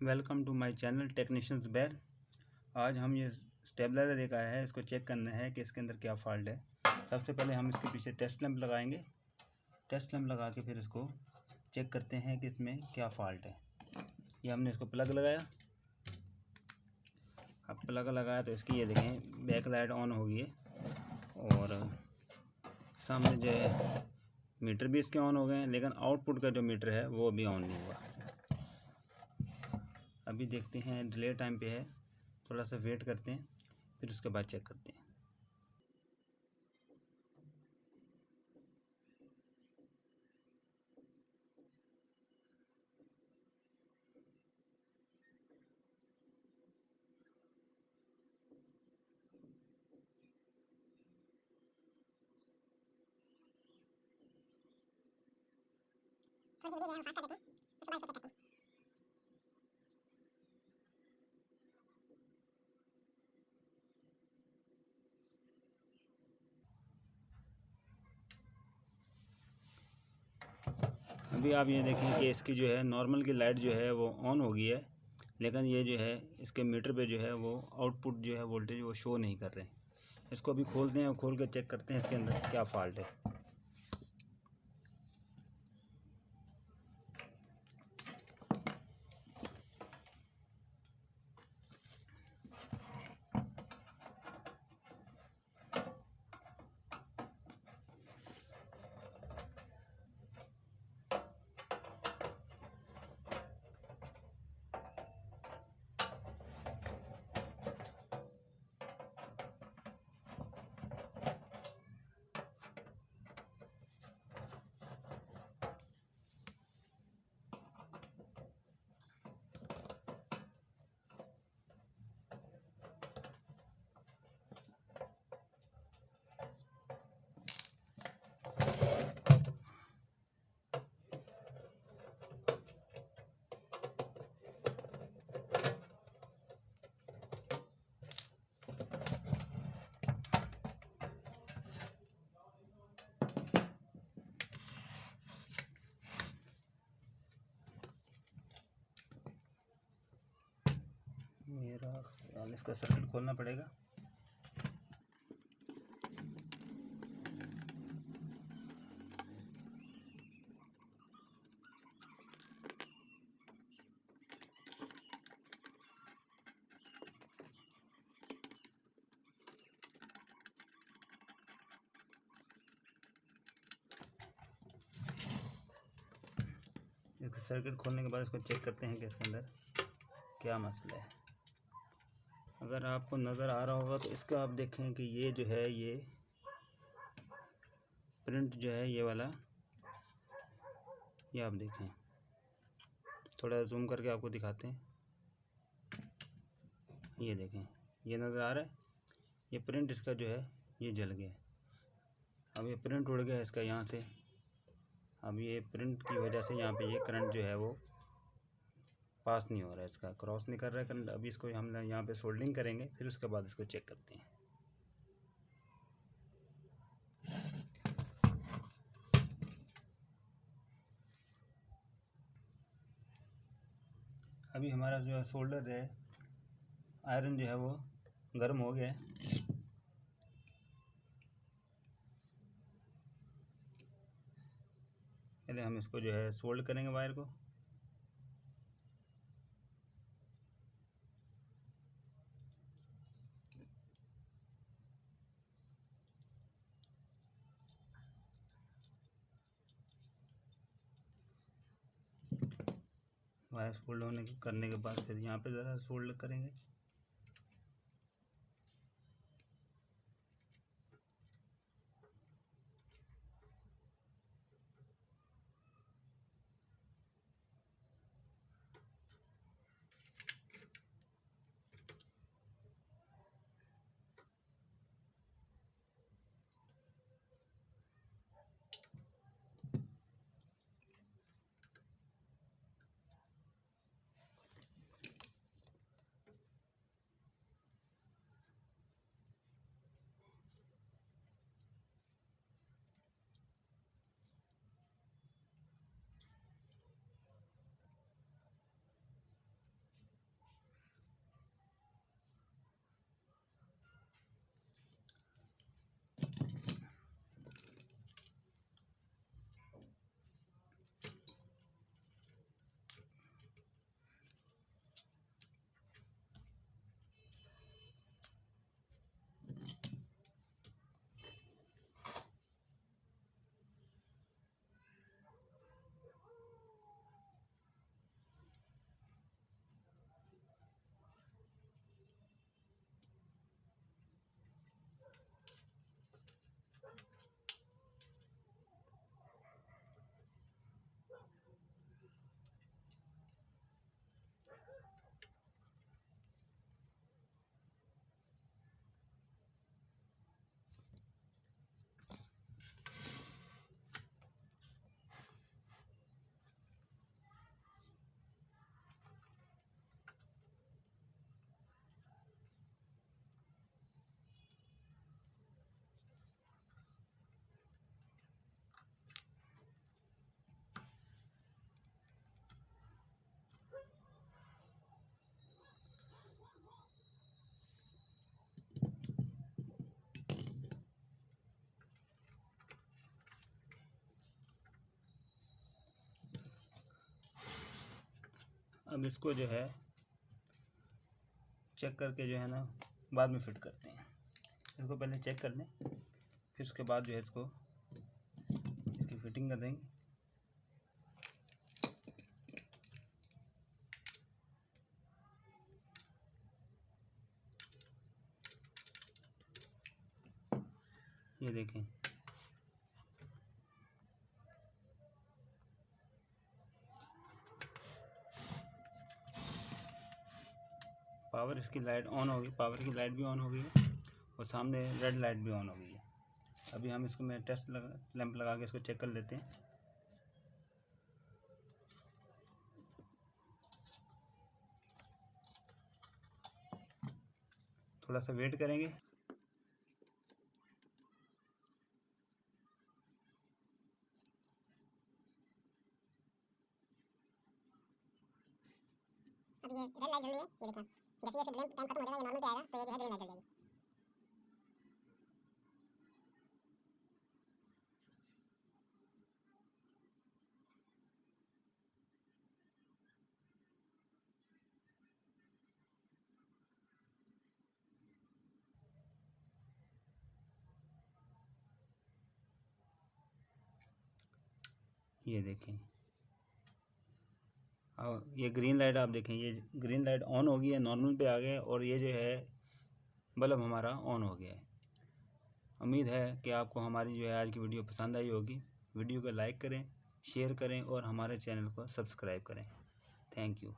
Welcome to my channel technicians bell. आज हम ये स्टेबलाइजर लेकर आए हैं, इसको चेक करना है कि इसके अंदर क्या फॉल्ट है। सबसे पहले हम इसके पीछे टेस्ट लैंप लगाएंगे। टेस्ट लैंप लगा के फिर इसको चेक करते हैं कि इसमें क्या फॉल्ट है। ये हमने इसको प्लग लगाया। अब प्लग लगाया तो इसकी ये देखें बैक लाइट ऑन हो गई है और सामने जो है मीटर भी इसके ऑन हो गए हैं, लेकिन आउटपुट का जो मीटर है वो अभी ऑन नहीं हुआ। अभी देखते हैं, डिले टाइम पे है, थोड़ा सा वेट करते हैं, फिर उसके बाद चेक करते हैं। अभी आप ये देखें कि इसकी जो है नॉर्मल की लाइट जो है वो ऑन हो गई है, लेकिन ये जो है इसके मीटर पे जो है वो आउटपुट जो है वोल्टेज वो शो नहीं कर रहे। इसको अभी खोलते हैं और खोल कर चेक करते हैं इसके अंदर क्या फॉल्ट है। मेरा ख्याल इसका सर्किट खोलना पड़ेगा। इसका सर्किट खोलने के बाद इसको चेक करते हैं कि इसके अंदर क्या मसला है। अगर आपको नज़र आ रहा होगा तो इसका आप देखें कि ये जो है ये प्रिंट जो है ये वाला, ये आप देखें, थोड़ा जूम करके आपको दिखाते हैं। ये देखें, ये नज़र आ रहा है, ये प्रिंट इसका जो है ये जल गया। अब ये प्रिंट उड़ गया इसका यहाँ से। अब ये प्रिंट की वजह से यहाँ पे ये करंट जो है वो पास नहीं हो रहा है, इसका क्रॉस नहीं कर रहा है करंट। अभी इसको हम यहाँ पे सोल्डरिंग करेंगे, फिर उसके बाद इसको चेक करते हैं। अभी हमारा जो है सोल्डर है, आयरन जो है वो गर्म हो गया है। पहले हम इसको जो है सोल्ड करेंगे वायर को। वायर सोल्ड करने के बाद फिर यहाँ पे ज़रा सोल्ड करेंगे। अब इसको जो है चेक करके जो है ना बाद में फिट करते हैं। इसको पहले चेक कर लें, फिर उसके बाद जो है इसको इसकी फिटिंग कर देंगे। ये देखें, पावर इसकी लाइट ऑन होगी, पावर की लाइट भी ऑन हो गई है और सामने रेड लाइट भी ऑन हो गई है। अभी हम इसको मैं टेस्ट लैंप लगा के इसको चेक कर लेते हैं। थोड़ा सा वेट करेंगे। अब ये रेड लाइट जल रही है, ये देखें। जैसे जैसे लैंप टाइम खत्म हो जाएगा, ये नॉर्मल पे आएगा तो ये जो है ग्रीन लाइट जल जाएगी। ये देखें, और ये ग्रीन लाइट आप देखें, ये ग्रीन लाइट ऑन हो गई है, नॉर्मल पे आ गया और ये जो है बल्ब हमारा ऑन हो गया है। उम्मीद है कि आपको हमारी जो है आज की वीडियो पसंद आई होगी। वीडियो को लाइक करें, शेयर करें और हमारे चैनल को सब्सक्राइब करें। Thank you.